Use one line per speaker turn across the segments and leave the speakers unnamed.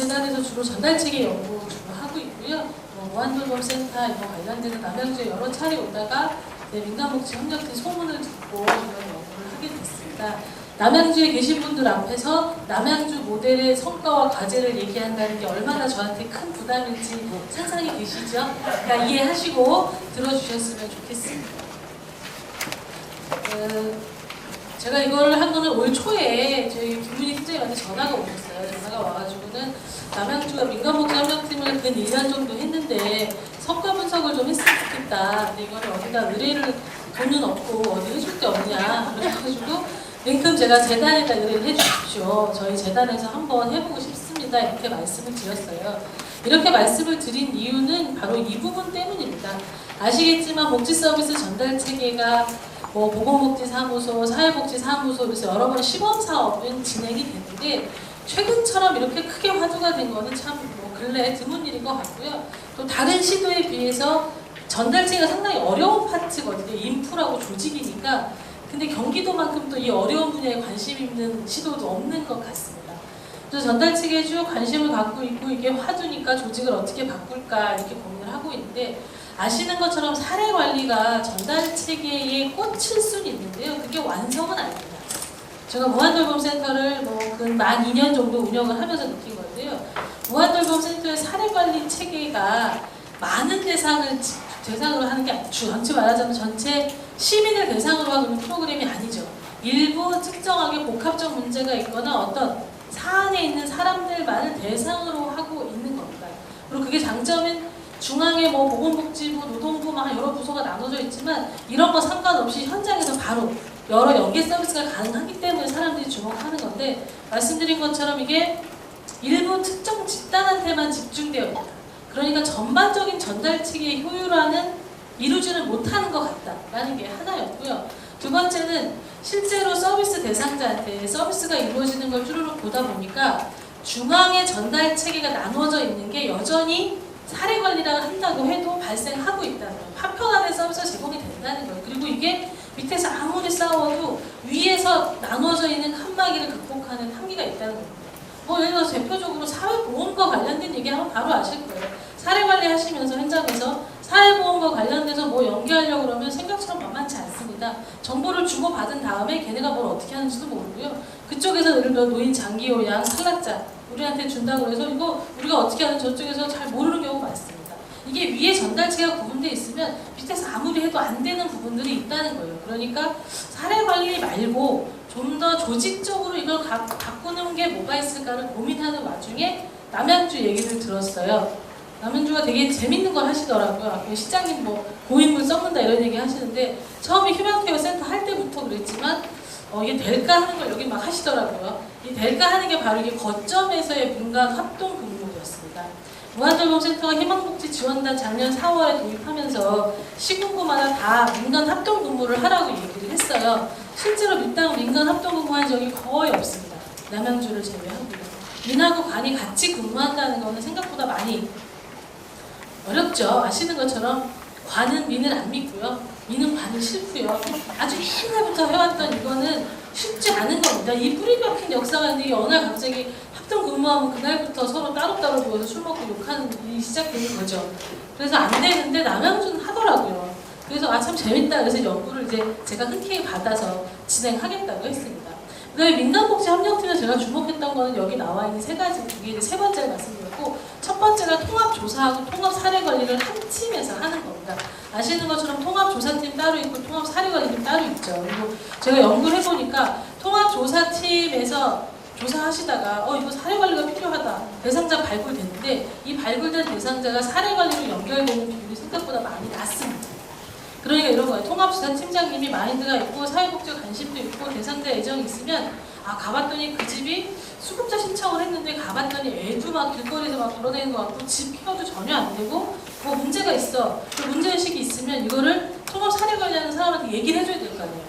재단에서 주로 전달체계 연구 주로 하고 있고요. 무한돌봄센터 이런 관련돼서 남양주에 여러 차례 오다가 민간복지협력팀 소문을 듣고 이런 연구를 하게 됐습니다. 남양주에 계신 분들 앞에서 남양주 모델의 성과와 과제를 얘기한다는 게 얼마나 저한테 큰 부담인지 상상이 되시죠? 그러니까 이해하시고 들어주셨으면 좋겠습니다. 제가 이걸 한 거는 올 초에 저희 김문희 팀장님한테 전화가 오셨어요. 전화가 와가지고는 남양주가 민간복지협력팀을 근 1년 정도 했는데 성과 분석을 좀 했으면 좋겠다. 근데 이거를 어디다 의뢰를 돈은 없고 어디 해줄 데 없냐. 그래가지고 냉큼 제가 재단에다 의뢰를 해주십시오. 저희 재단에서 한번 해보고 싶습니다. 이렇게 말씀을 드렸어요. 이렇게 말씀을 드린 이유는 바로 이 부분 때문입니다. 아시겠지만 복지서비스 전달체계가 보건복지사무소, 사회복지사무소 그래서 여러 번 시범사업은 진행이 됐는데 최근처럼 이렇게 크게 화두가 된 거는 참 근래에 드문 일인 것 같고요. 또 다른 시도에 비해서 전달체계가 상당히 어려운 파트거든요. 인프라고 조직이니까. 근데 경기도만큼 또 이 어려운 분야에 관심 있는 시도도 없는 것 같습니다. 그래서 전달체계에 쭉 관심을 갖고 있고 이게 화두니까 조직을 어떻게 바꿀까 이렇게 고민을 하고 있는데 아시는 것처럼 사례관리가 전달체계의 꽃일 수는 있는데요. 그게 완성은 아닙니다. 제가 무한돌봄센터를 근 만 2년 정도 운영을 하면서 느낀 건데요. 무한돌봄센터의 사례관리 체계가 많은 대상으로 하는 게 아니죠. 전체 말하자면 전체 시민을 대상으로 하는 프로그램이 아니죠. 일부 특정하게 복합적 문제가 있거나 어떤 사안에 있는 사람들만을 대상으로 하고 있는 겁니다. 그리고 그게 장점은 중앙에 보건복지부, 노동부 막 여러 부서가 나눠져 있지만 이런 거 상관없이 현장에서 바로 여러 연계 서비스가 가능하기 때문에 사람들이 주목하는 건데 말씀드린 것처럼 이게 일부 특정 집단한테만 집중되어 있다. 그러니까 전반적인 전달체계의 효율화는 이루지는 못하는 것 같다라는 게 하나였고요. 두 번째는 실제로 서비스 대상자한테 서비스가 이루어지는 걸 쭈루룩 보다 보니까 중앙의 전달체계가 나누어져 있는 게 여전히 사례관리를 한다고 해도 발생하고 있다는 거예요. 파편화된 서비스가 제공이 된다는 거예요. 그리고 이게 밑에서 아무리 싸워도 위에서 나누어져 있는 칸막이를 극복하는 한계가 있다는 겁니다. 예를 들어서 대표적으로 사회보험과 관련된 얘기하면 바로 아실 거예요. 사례관리 하시면서 현장에서 사회보험과 관련돼서 연계하려고 그러면 생각처럼 만만치 않습니다. 정보를 주고받은 다음에 걔네가 뭘 어떻게 하는지도 모르고요. 그쪽에서 예를 들어 노인 장기요양, 탈락자 우리한테 준다고 해서 이거 우리가 어떻게 하는지 저쪽에서 잘 모르는 경우가 많습니다. 이게 위에 전달체가 구분되어 있으면 밑에서 아무리 해도 안 되는 부분들이 있다는 거예요. 그러니까 사례관리 말고 좀 더 조직적으로 이걸 바꾸는 게 뭐가 있을까를 고민하는 와중에 남양주 얘기를 들었어요. 남양주가 되게 재밌는 걸 하시더라고요. 시장님 고인물 썩는다 이런 얘기 하시는데 처음에 휴먼케어 센터 할 때부터 그랬지만 이게 될까 하는 걸 여기 막 하시더라고요. 이 될까 하는 게 바로 이게 거점에서의 민간 합동 근무였습니다. 무한돌봄센터가 희망복지지원단 작년 4월에 도입하면서 시군구마다 다 민간 합동 근무를 하라고 얘기를 했어요. 실제로 민간 합동 근무한 적이 거의 없습니다. 남양주를 제외하고요. 민하고 관이 같이 근무한다는 거는 생각보다 많이 어렵죠. 아시는 것처럼 관은 민을 안 믿고요. 민은 관을 싫고요. 아주 옛날부터 해왔던 이거는 쉽지 않은 겁니다. 이 뿌리 박힌 역사가 있는데 어느 날 갑자기 합동 근무하면 그날부터 서로 따로따로 모여서 술 먹고 욕하는 일이 시작되는 거죠. 그래서 안 되는데 남양주는 하더라고요. 그래서 참 재밌다. 그래서 연구를 제가 흔쾌히 받아서 진행하겠다고 했습니다. 그 다음에 민간복지협력팀에서 제가 주목했던 거는 여기 나와 있는 세 가지, 이게 세 번째를 말씀드렸고 첫 번째가 통합조사하고 통합사례관리를 한 팀에서 하는 겁니다. 아시는 것처럼 통합조사팀 따로 있고 통합사례관리팀 따로 있죠. 그리고 제가 연구를 해보니까 통합조사팀에서 조사하시다가 이거 사례관리가 필요하다. 대상자 발굴됐는데 이 발굴된 대상자가 사례관리로 연결되는 비율이 생각보다 많이 낮습니다. 그러니까 이런 거예요. 통합조사 팀장님이 마인드가 있고 사회복지에 관심도 있고 대상자 애정이 있으면 가봤더니 그 집이 수급자 신청을 했는데 가봤더니 애도 막 길거리에서 막 돌아다니는 것 같고 집 케어도 전혀 안 되고 문제가 있어. 그 문제의식이 있으면 이거를 통합 사례관리하는 사람한테 얘기를 해줘야 될 거 아니에요.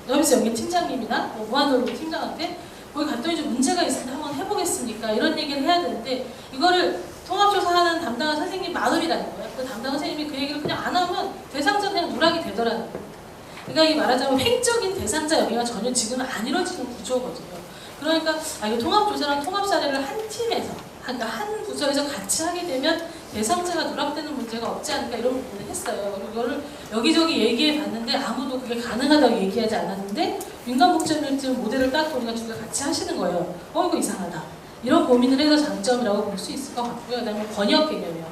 여기서 여기 팀장님이나 무한돌봄 팀장한테 거기 갔더니 좀 문제가 있으면 한번 해보겠습니까? 이런 얘기를 해야 되는데 이거를 통합조사하는 담당한 선생님 마음이라는 거예요. 그 담당 선생님이 그 얘기를 그냥 안 하면 대상자 그냥 누락이 되더라는 거예요. 그러니까 이 말하자면 획적인 대상자 여기가 전혀 지금은 안 이루어지는 구조거든요. 그러니까 이거 통합조사랑 통합사례를 한 한 부서에서 같이 하게 되면 대상자가 누락되는 문제가 없지 않을까 이런 부분을 했어요. 그리고 이거를 여기저기 얘기해 봤는데 아무도 그게 가능하다고 얘기하지 않았는데 민간복지협력팀 모델을 딱 보니까 두 개 같이 하시는 거예요. 이거 이상하다. 이런 고민을 해서 장점이라고 볼 수 있을 것 같고요. 그 다음에 번역 개념이요.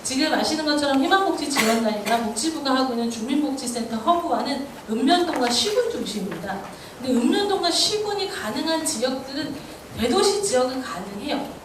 지금 아시는 것처럼 희망복지지원단이나 복지부가 하고 있는 주민복지센터 허브와는 읍면동과 시군 중심입니다. 근데 읍면동과 시군이 가능한 지역들은 대도시 지역은 가능해요.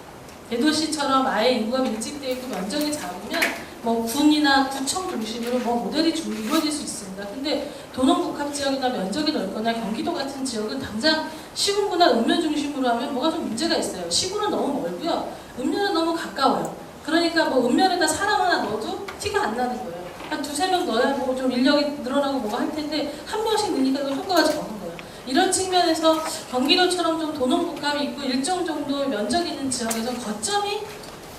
대도시처럼 아예 인구가 밀집되어 있고 면적이 작으면 뭐 군이나 구청 중심으로 모델이 이루어질 수 있습니다. 근데 도농복합지역이나 면적이 넓거나 경기도 같은 지역은 당장 시군구나 읍면 중심으로 하면 뭐가 좀 문제가 있어요. 시군은 너무 멀고요. 읍면은 너무 가까워요. 그러니까 읍면에다 사람 하나 넣어도 티가 안 나는 거예요. 한 두세 명 넣어야 좀 인력이 늘어나고 뭐가 할 텐데 한 명씩 넣으니까 효과가 적은 거예요. 이런 측면에서 경기도처럼 좀 도농복합이 있고 일정 정도 면적 있는 지역에서 거점이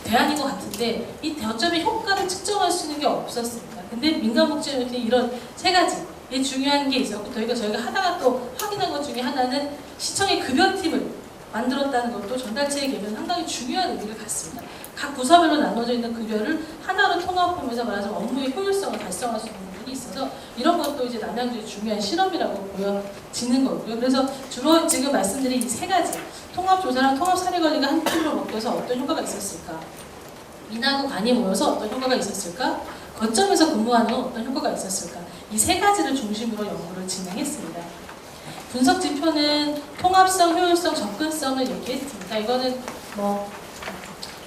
대안인 것 같은데 이 거점의 효과를 측정할 수 있는 게 없었습니다. 근데 민간복지협력팀 이런 세 가지에 중요한 게 있었고 저희가 하다가 또 확인한 것 중에 하나는 시청의 급여팀을 만들었다는 것도 전달체의 개편은 상당히 중요한 의미를 갖습니다. 각 부서별로 나눠져 있는 급여를 하나로 통합하면서 말하자면 업무의 효율성을 달성할 수 있는 부분이 있어서 이런 것도 이제 남양주의 중요한 실험이라고 보여지는 거고요. 그래서 주로 지금 말씀드린 이 세 가지 통합조사랑 통합사례관리가 한 팀으로 먹혀서 어떤 효과가 있었을까? 민하고 관이 모여서 어떤 효과가 있었을까? 거점에서 근무하는 어떤 효과가 있었을까? 이 세 가지를 중심으로 연구를 진행했습니다. 분석 지표는 통합성, 효율성, 접근성을 얘기했습니다. 이거는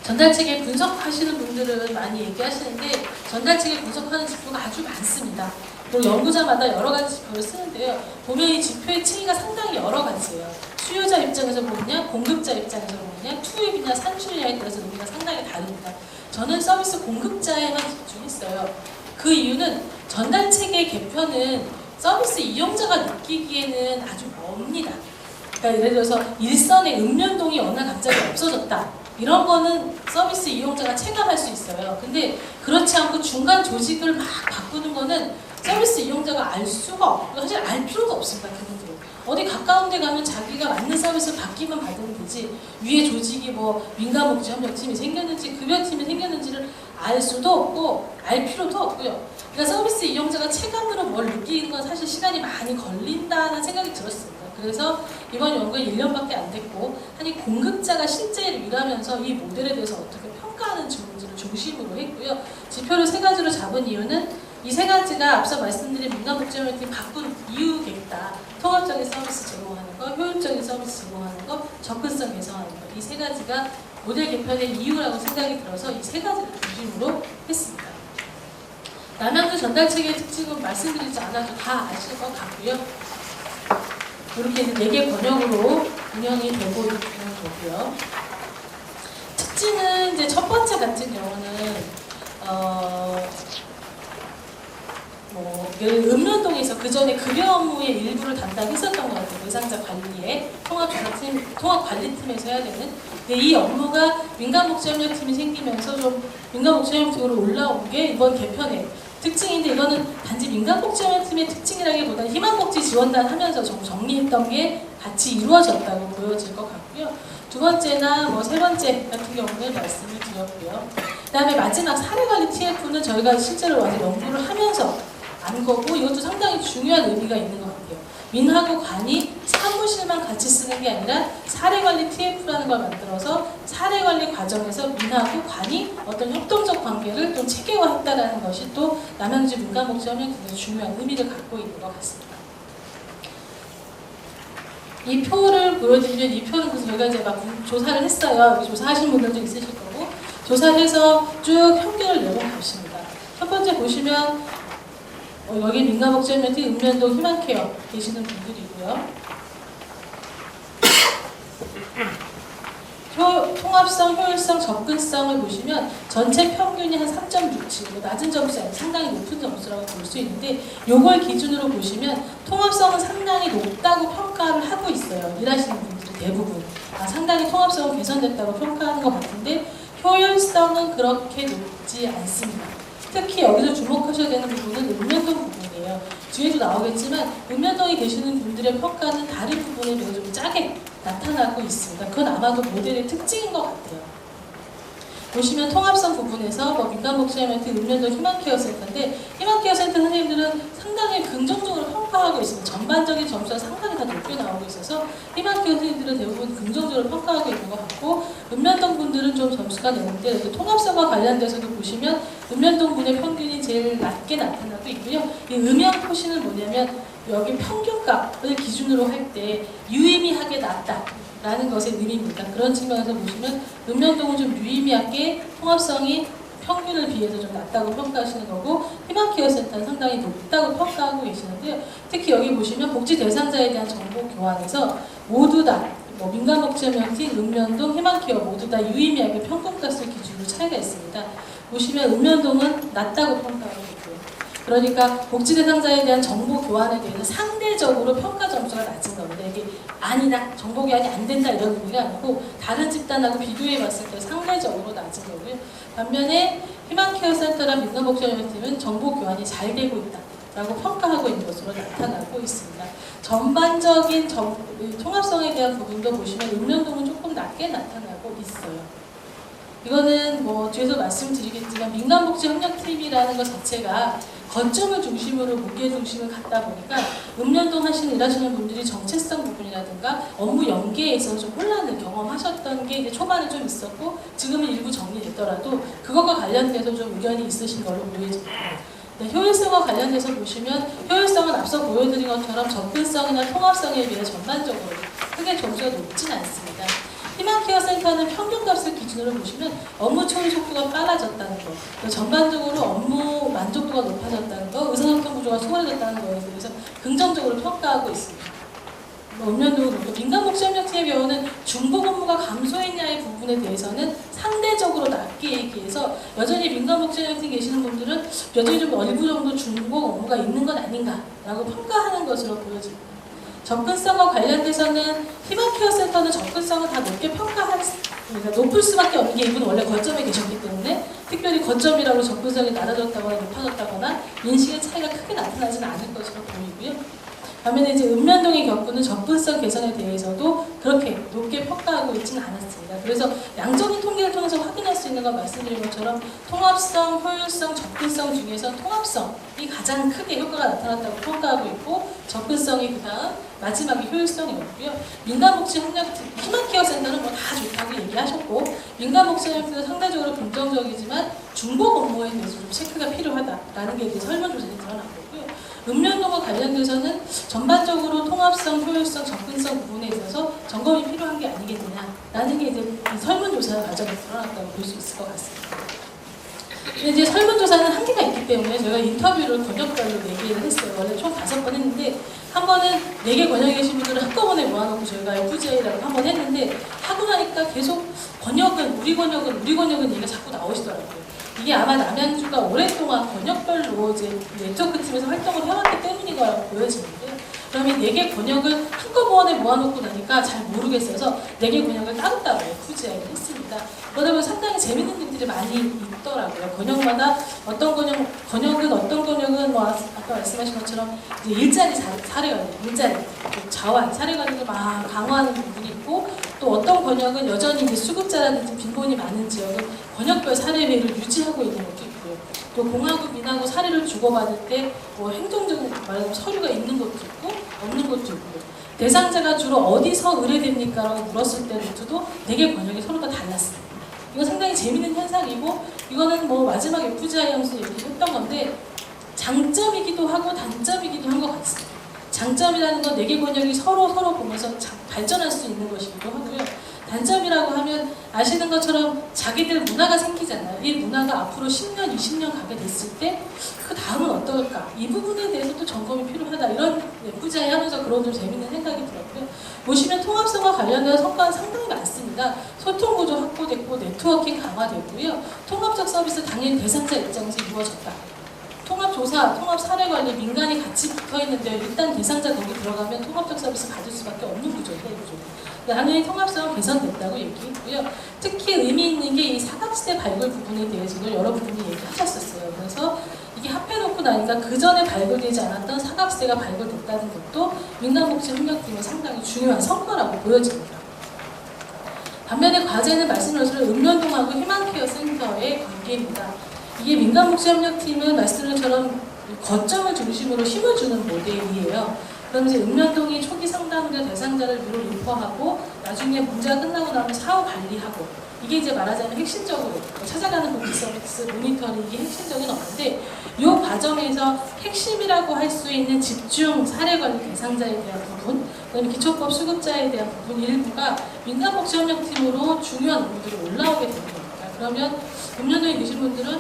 전달체계 분석하시는 분들은 많이 얘기하시는데 전달체계 분석하는 지표가 아주 많습니다. 그리고 연구자마다 여러 가지 지표를 쓰는데요. 보면 이 지표의 층위가 상당히 여러 가지예요. 수요자 입장에서 보느냐, 공급자 입장에서 보느냐, 투입이냐, 산출이냐에 따라서 의미가 상당히 다릅니다. 저는 서비스 공급자에만 집중했어요. 그 이유는 전달체계 개편은 서비스 이용자가 느끼기에는 아주 멉니다. 그러니까 예를 들어서 일선의 읍면동이 어느 날 갑자기 없어졌다. 이런 거는 서비스 이용자가 체감할 수 있어요. 근데 그렇지 않고 중간 조직을 막 바꾸는 거는 서비스 이용자가 알 수가 없고 사실 알 필요도 없습니다. 그분들은. 어디 가까운 데 가면 자기가 맞는 서비스를 받기만 받으면 되지 위에 조직이 민간복지협력팀이 생겼는지 급여팀이 생겼는지를 알 수도 없고 알 필요도 없고요. 그러니까 서비스 이용자가 체감으로 뭘 느끼는 건 사실 시간이 많이 걸린다는 생각이 들었습니다. 그래서 이번 연구는 1년밖에 안 됐고 공급자가 실제 일하면서 이 모델에 대해서 어떻게 평가하는지 문제를 중심으로 했고요. 지표를 세 가지로 잡은 이유는 이 세 가지가 앞서 말씀드린 민간복지협력팀 바꾼 이유겠다. 통합적인 서비스 제공하는 것, 효율적인 서비스 제공하는 것, 접근성 개선하는 것. 이 세 가지가 모델 개편의 이유라고 생각이 들어서 이 세 가지를 중심으로 했습니다. 남양주 전달체계의 특징은 말씀드리지 않아도 다 아실 것 같고요. 이렇게 4개 번역으로 운영이 되고 있는 거고요. 특징은 이제 첫 번째 같은 경우는 읍면동에서 그 전에 급여 업무의 일부를 담당했었던 것 같아요. 대상자 관리에 통합관리팀에서 해야 되는. 근데 이 업무가 민간복지협력팀이 생기면서 좀 민간복지협력팀으로 올라온 게 이번 개편의 특징인데 이거는 단지 민간복지협력팀의 특징이라기보다는 희망복지지원단 하면서 정리했던 게 같이 이루어졌다고 보여질 것 같고요. 두 번째나 세 번째 같은 경우는 말씀을 드렸고요. 그 다음에 마지막 사례관리 TF는 저희가 실제로 와서 연구를 하면서 안 거고 이것도 상당히 중요한 의미가 있는 것 같아요. 민하고 관이 사무실만 같이 쓰는 게 아니라 사례관리 TF라는 걸 만들어서 사례관리 과정에서 민하고 관이 어떤 협동적 관계를 좀 체계화했다는 것이 또 남양주 민간복지협력팀의 중요한 의미를 갖고 있는 것 같습니다. 이 표를 보여드리면 이 표는 그래서 저희가 이제 조사를 했어요. 조사하신 분들도 있으실 거고 조사를 해서 쭉 평균을 내본 것입니다. 첫 번째 보시면 여기 민간복지협력팀 읍면동 희망케어 계시는 분들이고요. 통합성, 효율성, 접근성을 보시면 전체 평균이 한 3.67, 낮은 점수 아니고 상당히 높은 점수라고 볼 수 있는데 이걸 기준으로 보시면 통합성은 상당히 높다고 평가를 하고 있어요. 일하시는 분들이 대부분. 상당히 통합성은 개선됐다고 평가하는 것 같은데 효율성은 그렇게 높지 않습니다. 특히 여기서 주목하셔야 되는 부분은 읍면동 부분이에요. 뒤에도 나오겠지만 읍면동에 계시는 분들의 평가는 다른 부분에 비해 좀 짜게 나타나고 있습니다. 그건 아마도 모델의 특징인 것 같아요. 보시면 통합성 부분에서 뭐 민간복지협력팀, 읍면동 희망케어센터인데 희망케어센터 선생님들은 상당히 긍정적으로 평가하고 있습니다. 전반적인 점수가 상당히 다 높게 나오고 있어서 희망케어 선생님들은 대부분 긍정적으로 평가하고 있는 것 같고 읍면동 분들은 좀 점수가 내는데 통합성과 관련돼서도 보시면 읍면동 분의 평균이 제일 낮게 나타나고 있고요. 이 음영표시는 뭐냐면 여기 평균값을 기준으로 할 때 유의미하게 낮다라는 것의 의미입니다. 그런 측면에서 보시면 읍면동은 좀 유의미하게 통합성이 평균을 비해서 좀 낮다고 평가하시는 거고 희망케어센터는 상당히 높다고 평가하고 계시는데요. 특히 여기 보시면 복지 대상자에 대한 정보 교환에서 모두 다 민간복지협력팀, 읍면동, 희망케어 모두 다 유의미하게 평균값을 기준으로 차이가 있습니다. 보시면 읍면동은 낮다고 평가하고 있고요. 그러니까 복지 대상자에 대한 정보 교환에 대해서 상대적으로 평가 점수가 낮은 겁니다. 이게 아니다, 정보 교환이 안 된다 이런 의미가 아니고 다른 집단하고 비교해 봤을 때 상대적으로 낮은 거고요. 반면에 희망케어센터랑 민간복지협력팀은 정보 교환이 잘 되고 있다라고 평가하고 있는 것으로 나타나고 있습니다. 전반적인 통합성에 대한 부분도 보시면 읍면동은 조금 낮게 나타나고 있어요. 이거는 뭐 뒤에서 말씀드리겠지만 민간복지협력팀이라는 것 자체가 거점을 중심으로 무게 중심을 갖다 보니까 읍면동 일하시는 분들이 정체성 부분이라든가 업무 연계에 있어서 좀 혼란을 경험하셨던 게 이제 초반에 좀 있었고 지금은 일부 정리됐더라도 그것과 관련돼서 좀 의견이 있으신 걸로 보여집니다. 네, 효율성과 관련해서 보시면 효율성은 앞서 보여드린 것처럼 접근성이나 통합성에 비해 전반적으로 크게 점수가 높진 않습니다. 희망케어센터는 평균값을 기준으로 보시면 업무 처리 속도가 빨라졌다는 것, 전반적으로 업무 만족도가 높아졌다는 것, 의사소통 구조가 수월해졌다는 것에 대해서 긍정적으로 평가하고 있습니다. 읍면동은 그렇고 민간복지협력팀의 경우는 중복 업무가 감소했냐의 부분에 대해서는 상대적으로 낮게 얘기해서 여전히 민간복지협력팀 계시는 분들은 여전히 좀 일부 정도 중복 업무가 있는 건 아닌가라고 평가하는 것으로 보여집니다. 접근성과 관련돼서는 희망케어센터는 접근성을 다 높게 그러니까 높을 수밖에 없는 게 이분은 원래 거점에 계셨기 때문에 특별히 거점이라고 접근성이 낮아졌다거나 높아졌다거나 인식의 차이가 크게 나타나지는 않을 것으로 보이고요. 반면에 이제 읍면동이 겪는 접근성 개선에 대해서도 그렇게 높게 평가하고 있지는 않았습니다. 그래서 양적인 통계를 통해서 확인할 수 있는 건 말씀드린 것처럼 통합성, 효율성, 접근성 중에서 통합성이 가장 크게 효과가 나타났다고 평가하고 있고 접근성이 그 다음 마지막에 효율성이었고요. 민간복지협력팀, 희망케어센터는 뭐 다 좋다고 얘기하셨고 민간복지협력팀은 상대적으로 긍정적이지만 중복 업무에 대해서 좀 체크가 필요하다라는 게 이제 설문조사에 드러났고 읍면동과 관련돼서는 전반적으로 통합성, 효율성, 접근성 부분에 있어서 점검이 필요한 게 아니겠느냐라는 게 이제 이 설문조사 과정에 드러났다고 볼 수 있을 것 같습니다. 근데 이제 설문조사는 한계가 있기 때문에 저희가 인터뷰를 권역별로 4개를 했어요. 원래 총 5번 했는데 한 번은 4개 권역에 계신 분들을 한꺼번에 모아놓고 저희가 FGA라고 한 번 했는데 하고 나니까 계속 권역은 우리 권역은 얘기가 자꾸 나오시더라고요. 이게 아마 남양주가 오랫동안 권역별로 이제 네트워크 팀에서 활동을 해왔기 때문인 거라고 보여지는데 그러면 4개 권역을 한꺼번에 모아놓고 나니까 잘 모르겠어서 4개 권역을 따로따로 FGA를 했습니다. 그러다 보면 상당히 재밌는 일들이 많이 있더라고요. 권역마다 어떤 권역은 뭐 아까 말씀하신 것처럼 이제 일자리 사례관리, 일자리, 자완, 사례관리를 막 강화하는 부분이 있고 또 어떤 권역은 여전히 이제 수급자라든지 빈곤이 많은 지역은 권역별 사례회를 유지하고 있는 것도 있고요. 또 공하고 민하고 사례를 주고받을 때 뭐 행정적인 말하자면 서류가 있는 것도 있고 없는 것도 있고요. 대상자가 주로 어디서 의뢰됩니까? 라고 물었을 때부터도 4개 권역이 서로 다 달랐습니다. 이거 상당히 재밌는 현상이고 이거는 뭐 마지막 FGI 하면서 얘기했던 건데 장점이기도 하고 단점이기도 한 것 같습니다. 장점이라는 건 4개 권역이 서로 보면서 발전할 수 있는 것이기도 하고요. 단점이라고 하면 아시는 것처럼 자기들 문화가 생기잖아요. 이 문화가 앞으로 10년, 20년 가게 됐을 때 그 다음은 어떨까? 이 부분에 대해서도 점검이 필요하다. 이런 FGI 하면서 그런 좀 재밌는 생각이 들었고요. 보시면 통합성과 관련된 성과는 상당히 많습니다. 소통구조 확보됐고 네트워킹 강화됐고요. 통합적 서비스 당연히 대상자 입장에서 이루어졌다. 통합조사, 통합사례관리, 민간이 같이 붙어있는데 일단 대상자 거기 들어가면 통합적 서비스 받을 수밖에 없는 구조예요. 당연히 통합성은 개선됐다고 얘기했고요. 특히 의미 있는 게 이 사각지대 발굴 부분에 대해서도 여러분들이 얘기하셨었어요. 그래서 이게 합해놓고 나니까 그 전에 발굴되지 않았던 사각지대가 발굴됐다는 것도 민간복지협력팀의 상당히 중요한 성과라고 보여집니다. 반면에 과제는 말씀드린 것처럼 읍면동하고 희망케어센터 개입니다. 이게 민간복지협력팀은 말씀드린 것처럼 거점을 중심으로 힘을 주는 모델이에요. 그럼 이제 읍면동이 초기 상담자 대상자를 위로 리퍼하고 나중에 문제가 끝나고 나면 사후 관리하고, 이게 이제 말하자면 핵심적으로 찾아가는 복지 서비스 모니터링이 핵심적인 업무인데, 이 과정에서 핵심이라고 할 수 있는 집중 사례 관리 대상자에 대한 부분, 그다음에 기초법 수급자에 대한 부분 일부가 민간복지협력팀으로 중요한 업무들이 올라오게 되는 겁니다. 그러면 읍면동에 계신 분들은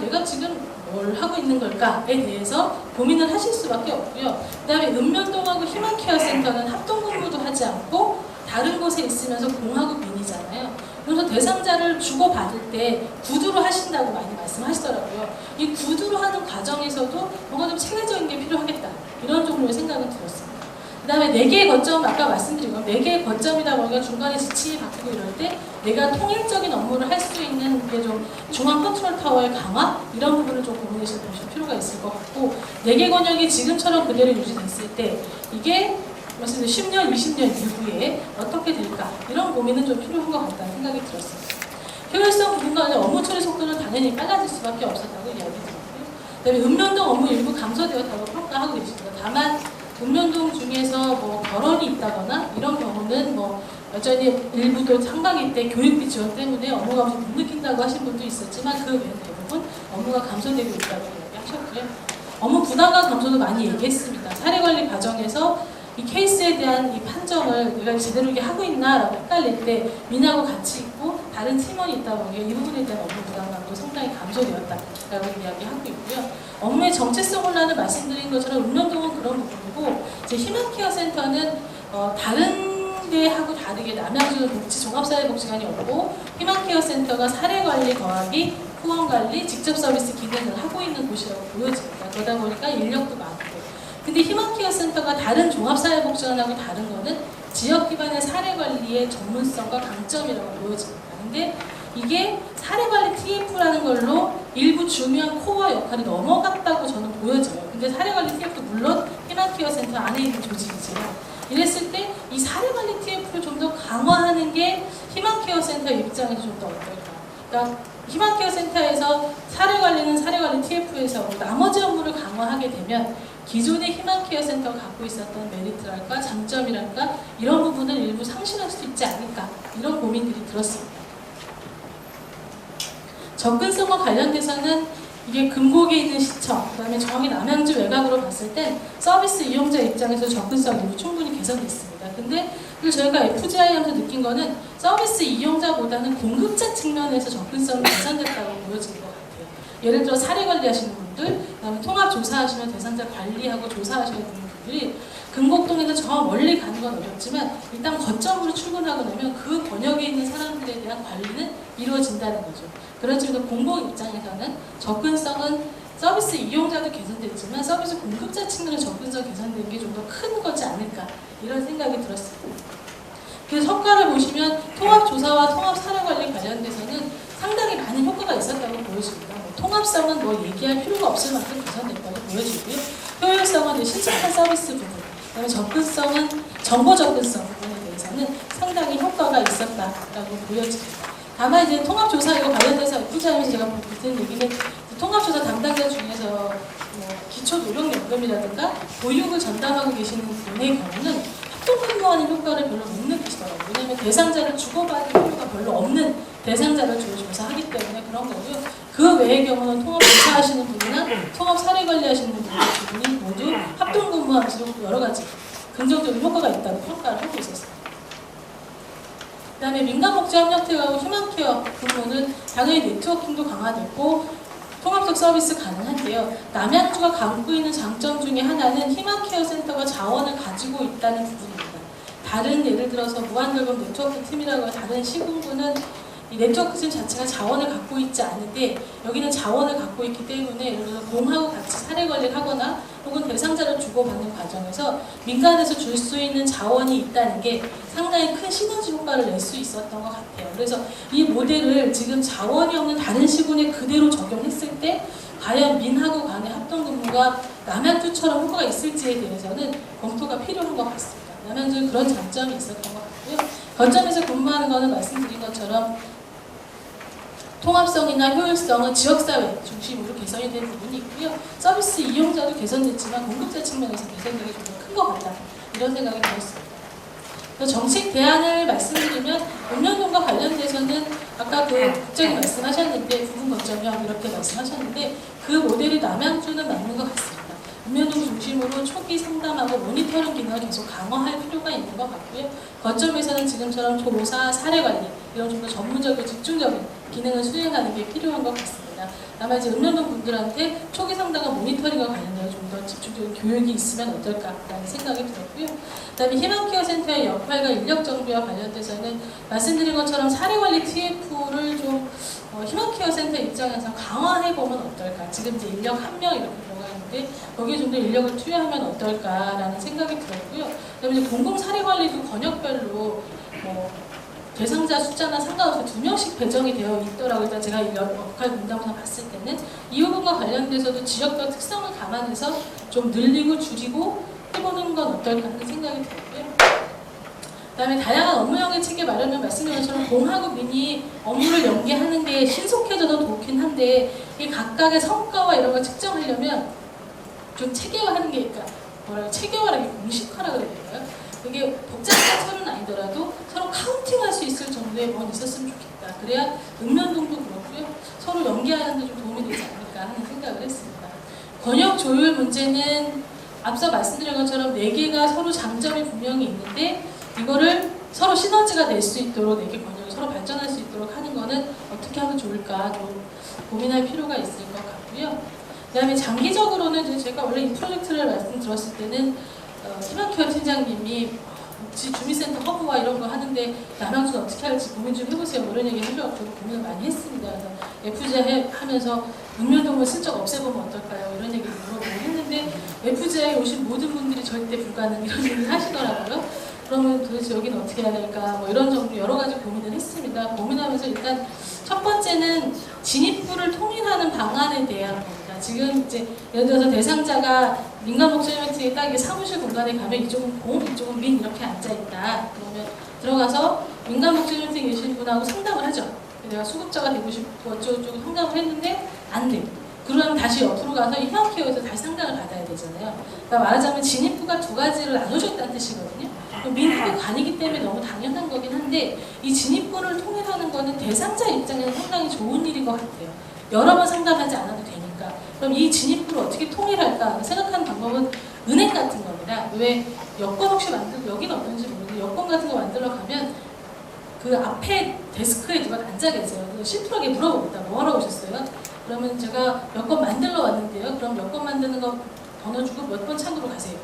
내가 지금 뭘 하고 있는 걸까에 대해서 고민을 하실 수밖에 없고요. 그 다음에 읍면동하고 희망케어센터는 합동근무도 하지 않고 다른 곳에 있으면서 공하고 민이잖아요. 그래서 대상자를 주고받을 때 구두로 하신다고 많이 말씀하시더라고요. 이 구두로 하는 과정에서도 뭔가 좀 체계적인 게 필요하겠다, 이런 종류의 생각은 들었습니다. 그 다음에 4개의 거점, 아까 말씀드린 건 4개의 거점이다 보니까 중간에 지침이 바뀌고 이럴 때 내가 통일적인 업무를 할 수 있는 게 좀 중앙 컨트롤 타워의 강화, 이런 부분을 좀 고민해 보실 필요가 있을 것 같고, 4개 권역이 지금처럼 그대로 유지됐을 때 이게 10년, 20년 이후에 어떻게 될까, 이런 고민은 좀 필요한 것 같다는 생각이 들었습니다. 효율성 부분과 업무 처리 속도는 당연히 빨라질 수밖에 없었다고 이야기 드렸고요. 그다음에 읍면동 업무 일부 감소되었다고 평가하고 계십니다. 다만 읍면동 중에서 뭐 결혼이 있다거나 이런 경우는 뭐 여전히 일부도 상반기 때 교육비 지원 때문에 업무가 못 느낀다고 하신 분도 있었지만, 그 외에는 대부분 업무가 감소되고 있다고 이야기하셨고요. 업무 부담감 감소도 많이 얘기했습니다. 사례 관리 과정에서 이 케이스에 대한 이 판정을 내가 제대로 이게 하고 있나라고 헷갈릴 때 민하고 같이 있고 다른 팀원이 있다 보니 이 부분에 대한 업무 부담감도 상당히 감소되었다라고 이야기하고 있고요. 업무의 정체성 혼란을 말씀드린 것처럼 읍면동은 그런 부분이고, 이제 희망케어센터는 다른 데하고 다르게 남양주는 복지 종합사회복지관이 없고, 희망케어센터가 사례관리 더하기 후원관리 직접 서비스 기능을 하고 있는 곳이라고 보여집니다. 그러다 보니까 인력도 많고, 근데 희망케어센터가 다른 종합사회복지관하고 다른 거는 지역 기반의 사례관리의 전문성과 강점이라고 보여집니다. 근데 이게 사례관리 TF라는 걸로 일부 중요한 코어 역할이 넘어갔다고 저는 보여져요. 근데 사례관리 TF도 물론 희망케어센터 안에 있는 조직이지만, 이랬을 때 이 사례관리 TF를 좀 더 강화하는 게 희망케어센터 입장에서 좀 더 어떨까. 그러니까 희망케어센터에서 사례관리는 사례관리 TF에서 나머지 업무를 강화하게 되면 기존의 희망케어센터가 갖고 있었던 메리트랄까 장점이랄까 이런 부분을 일부 상실할 수 있지 않을까, 이런 고민들이 들었습니다. 접근성과 관련돼서는 이게 금곡에 있는 시청, 그 다음에 정확히 남양주 외곽으로 봤을 때 서비스 이용자 입장에서 접근성이 충분히 개선됐습니다. 근데 저희가 FGI 하면서 느낀 거는 서비스 이용자보다는 공급자 측면에서 접근성이 개선됐다고 보여지는 것 같아요. 예를 들어 사례 관리하시는 분들, 그다음에 통합 조사하시면 대상자 관리하고 조사하시는 분들이 금곡동에서 저 멀리 가는 건 어렵지만 일단 거점으로 출근하고 나면 그 권역에 있는 사람들에 대한 관리는 이루어진다는 거죠. 그런 측에서 공공 입장에서는 접근성은 서비스 이용자도 개선됐지만 서비스 공급자 측면의 접근성 개선된 게 좀 더 큰 거지 않을까, 이런 생각이 들었습니다. 그래서 성과를 보시면 통합조사와 통합사례관리 관련돼서는 상당히 많은 효과가 있었다고 보여집니다. 통합성은 뭐 얘기할 필요가 없을 만큼 개선됐다고 보여지고요. 효율성은 실질적인 서비스 부분, 그다음에 접근성은 정보 접근성 부분에 대해서는 상당히 효과가 있었다라고 보여집니다. 다만 이제 통합조사 이거 관련돼서 FGI에서 제가 듣는 얘기는 통합조사 담당자 중에서 뭐 기초노령연금이라든가 보육을 전담하고 계시는 분의 경우는 합동근무하는 효과를 별로 못 느끼시더라고요. 왜냐하면 대상자를 주고받을 필요가 별로 없는 대상자를 주로 조사하기 때문에 그런 거고요. 그 외의 경우는 통합조사하시는 분이나 통합사례관리하시는 분이 모두 합동근무하면서 여러 가지 긍정적인 효과가 있다고 평가를 하고 있었습니다. 그 다음에 민간복지협력팀하고 희망케어 부분은 당연히 네트워킹도 강화됐고 통합적 서비스 가능한데요. 남양주가 갖고 있는 장점 중에 하나는 희망케어센터가 자원을 가지고 있다는 부분입니다. 다른 예를 들어서 무한돌봄 네트워크 팀이라고 다른 시군구는 이 네트워크 팀 자체가 자원을 갖고 있지 않은데 여기는 자원을 갖고 있기 때문에 예를 들어서 공하고 같이 사례 관리를 하거나 혹은 대상자를 주고받는 과정에서 민간에서 줄 수 있는 자원이 있다는 게 상당히 큰 시너지 효과를 낼 수 있었던 것 같아요. 그래서 이 모델을 지금 자원이 없는 다른 시군에 그대로 적용했을 때 과연 민하고 간의 합동근무가 남양주처럼 효과가 있을지에 대해서는 검토가 필요한 것 같습니다. 남양주는 그런 장점이 있었던 것 같고요. 거점에서 근무하는 거는 말씀드린 것처럼 통합성이나 효율성은 지역사회 중심으로 개선이 된 부분이 있고요. 서비스 이용자도 개선됐지만 공급자 측면에서 개선되기 좀 더 큰 것 같다. 이런 생각이 들었습니다. 정책 대안을 말씀드리면 읍면동과 관련돼서는 아까 그 국장이 말씀하셨는데 부분 거점형 이렇게 말씀하셨는데 그 모델이 남양주는 맞는 것 같습니다. 읍면동 중심으로 초기 상담하고 모니터링 기능을 계속 강화할 필요가 있는 것 같고요. 거점에서는 지금처럼 조사, 사례 관리 이런 좀 더 전문적이고 집중적인 기능을 수행하는 게 필요한 것 같습니다. 다만 이제 읍면동 분들한테 초기 상담과 모니터링과 관련해서 좀 더 집중적인 교육이 있으면 어떨까라는 생각이 들었고요. 그다음에 희망케어 센터의 역할과 인력 정비와 관련돼서는 말씀드린 것처럼 사례 관리 TF를 좀 희망케어 센터 입장에서 강화해 보면 어떨까. 지금 이제 인력 1명 이렇게 들어가 있는데 거기에 좀 더 인력을 투여하면 어떨까라는 생각이 들었고요. 그다음에 이제 공공 사례 관리도 권역별로 대상자 숫자나 상관없이 2명씩 배정이 되어 있더라고요. 일단 제가 역할 분담에서 봤을 때는 이 부분과 관련돼서도 지역별 특성을 감안해서 좀 늘리고 줄이고 해보는 건 어떨까 하는 생각이 들었고요. 그다음에 다양한 업무형의 체계 마련을 말씀드린 것처럼 공하고 민이 업무를 연계하는 게 신속해져도 좋긴 한데 이 각각의 성과와 이런 걸 측정하려면 좀 체계화하는 게 체계화라는 게 공식화라 그래야 될까요? 그게 복잡한 처는 아니더라도 서로 카운팅할 수 있을 정도의 뭐 있었으면 좋겠다. 그래야 읍면동도 그렇고요. 서로 연계하는 데 좀 도움이 되지 않을까 하는 생각을 했습니다. 권역 조율 문제는 앞서 말씀드린 것처럼 4개가 서로 장점이 분명히 있는데 이거를 서로 시너지가 될 수 있도록 4개 권역이 서로 발전할 수 있도록 하는 거는 어떻게 하면 좋을까 좀 고민할 필요가 있을 것 같고요. 그 다음에 장기적으로는 제가 원래 이 프로젝트를 말씀드렸을 때는 희망케어 팀장님이 주민센터 허브와 이런 거 하는데 남양주는 어떻게 할지 고민 좀 해보세요. 이런 얘기 해줘서 고민을 많이 했습니다. 그래서 FGI 하면서 읍면동을 슬쩍 없애보면 어떨까요? 이런 얘기를 물어보고 했는데 FGI에 오신 모든 분들이 절대 불가능 이런 얘기를 하시더라고요. 그러면 도대체 여기는 어떻게 해야 될까? 뭐 이런 정도 여러 가지 고민을 했습니다. 고민하면서 일단 첫 번째는 진입구를 통일하는 방안에 대한 겁니다. 지금 이제 예를 들어서 대상자가 민간복지이벤트에 딱 사무실 공간에 가면 이쪽은 공, 이쪽은 민 이렇게 앉아있다. 그러면 들어가서 민간복지이벤트에 계신 분하고 상담을 하죠. 내가 수급자가 되고 싶고 어쩌고저쩌고 상담을 했는데 안 돼. 그러면 다시 옆으로 가서 희망케어에서 다시 상담을 받아야 되잖아요. 그러니까 말하자면 진입구가 2가지를 나눠져 있다는 뜻이거든요. 민후가 관이기 때문에 너무 당연한 거긴 한데 이 진입구를 통일하는 거는 대상자 입장에서 상당히 좋은 일인 것 같아요. 여러 번 상담하지 않아도 되니까. 그럼 이 진입구를 어떻게 통일할까 생각하는 방법은 은행 같은 겁니다. 왜 여권 혹시 만들고 여기는 어떤지 모르는데 여권 같은 거 만들러 가면 그 앞에 데스크에 누가 앉아 계세요. 심플하게 물어봅니다. 뭐 하러 오셨어요? 그러면 제가 여권 만들러 왔는데요. 그럼 여권 만드는 거 번호 주고 몇 번 창구로 가세요.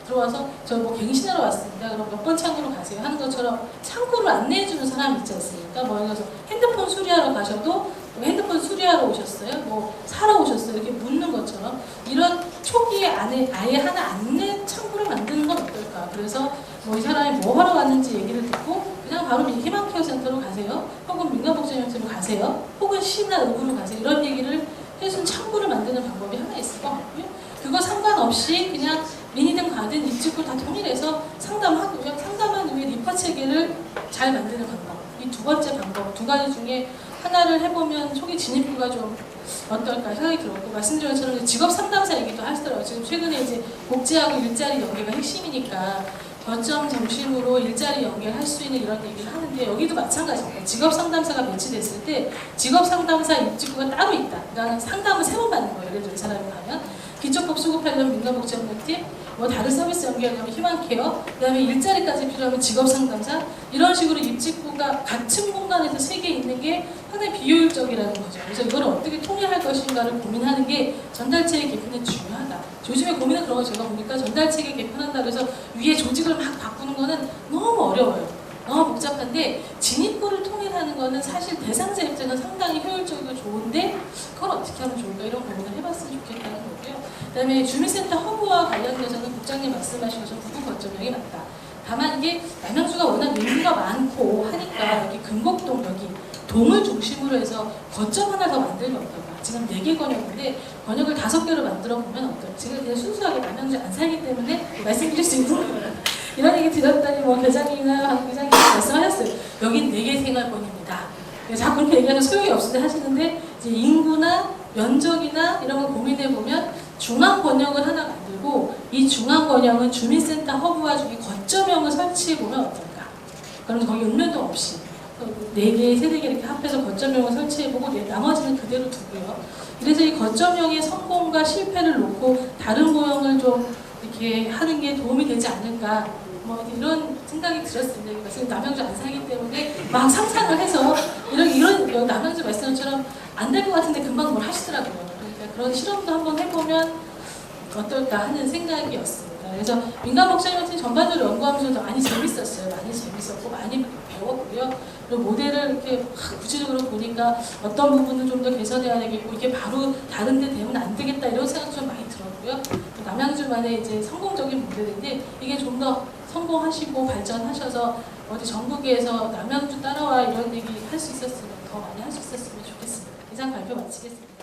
들어와서 저 뭐 갱신하러 왔습니다. 그럼 몇 번 창구로 가세요 하는 것처럼 창구를 안내해주는 사람이 있지 않습니까? 뭐 예를 들어서 핸드폰 수리하러 가셔도 핸드폰 수리하러 오셨어요? 뭐 사러 오셨어요? 이렇게 묻는 것처럼 이런 초기에 아예 하나 안내 창구를 만드는 건 어떨까? 그래서 뭐 이 사람이 뭐 하러 왔는지 얘기를 듣고 그냥 바로 희망케어 센터로 가세요. 혹은 민간복지센터로 가세요. 혹은 시나 의구로 가세요. 이런 얘기를 해준 창구를 만드는 방법이 하나 있을 것 같고요. 그거 상관없이 그냥 민이든 가든 입직구 다 통일해서 상담하고요. 상담한 후에 리퍼 체계를 잘 만드는 방법. 이 2번째 방법, 2가지 중에 하나를 해보면 초기 진입구가 좀 어떨까 생각이 들었고 말씀드린 것처럼 직업 상담사 얘기도 하시더라고요. 지금 최근에 이제 복지하고 일자리 연계가 핵심이니까 거점 중심으로 일자리 연계할 수 있는 이런 얘기를 하는데 여기도 마찬가지입니다. 직업 상담사가 배치됐을 때 직업 상담사 입직구가 따로 있다. 그러니까 상담을 3번 받는 거예요. 예를 들어 이 사람이 가면 기초법 수급하려면 민간복지연구팀, 뭐 다른 서비스 연계하려면 희망케어, 그 다음에 일자리까지 필요하면 직업상담사 이런 식으로 입직구가 같은 공간에서 3개 있는 게 상당히 비효율적이라는 거죠. 그래서 이걸 어떻게 통일할 것인가를 고민하는 게 전달체계 개편이 중요하다. 요즘에 고민은 그런 거 제가 보니까 전달체계 개편한다고 해서 위에 조직을 막 바꾸는 거는 너무 어려워요. 너무 복잡한데 진입구를 통일하는 거는 사실 대상자 입장은 상당히 효율적이고 좋은데 그걸 어떻게 하면 좋을까 이런 고민을 해봤으면 좋겠다는 거고요. 그 다음에 주민센터 허브와 관련돼서는 국장님 말씀하신 것처럼 부분 거점형이 맞다. 다만 이게 남양주가 워낙 인구가 많고 하니까 여기 금곡동 여기 동을 중심으로 해서 거점 하나 더 만들면 어떨까. 지금 4개 권역인데 권역을 5개로 만들어 보면 어떨까. 제가 그냥 순수하게 남양주에 안 살기 때문에 말씀드릴 수 있는 거예요. 이런 얘기 드렸더니 뭐 계장님이나 박 기장님 말씀하셨어요. 여긴 4개 생활권입니다. 자꾸 그렇게 얘기하면 소용이 없을 때 하시는데 이제 인구나 면적이나 이런 걸 고민해 보면 중앙 권역을 하나 만들고 이 중앙 권역은 주민센터 허브화 중에 거점형을 설치해 보면 어떨까? 그럼 거기 읍면동 없이 4개, 3개 이렇게 합해서 거점형을 설치해보고 나머지는 그대로 두고요. 그래서 이 거점형의 성공과 실패를 놓고 다른 모형을 좀 이렇게 하는 게 도움이 되지 않을까 뭐 이런 생각이 들었습니다. 그래서 남양주 안 살기 때문에 막 상상을 해서 이런 남양주 말씀처럼 안 될 것 같은데 금방 뭘 하시더라고요. 그러니까 그런 실험도 한번 해보면 어떨까 하는 생각이었습니다. 그래서 민간 목장협팀 전반적으로 연구하면서 많이 재밌었어요. 많이 재밌었고 많이 배웠고요. 그리고 모델을 이렇게 구체적으로 보니까 어떤 부분은 좀 더 개선해야 되겠고 이게 바로 다른 데 되면 안 되겠다 이런 생각도 좀 많이 들었고요. 남양주만의 이제 성공적인 모델인데 이게 좀 더 성공하시고 발전하셔서 어디 전국에서 남양주 따라와 이런 얘기 할 수 있었으면 더 많이 할 수 있었으면 좋겠습니다. 이상 발표 마치겠습니다.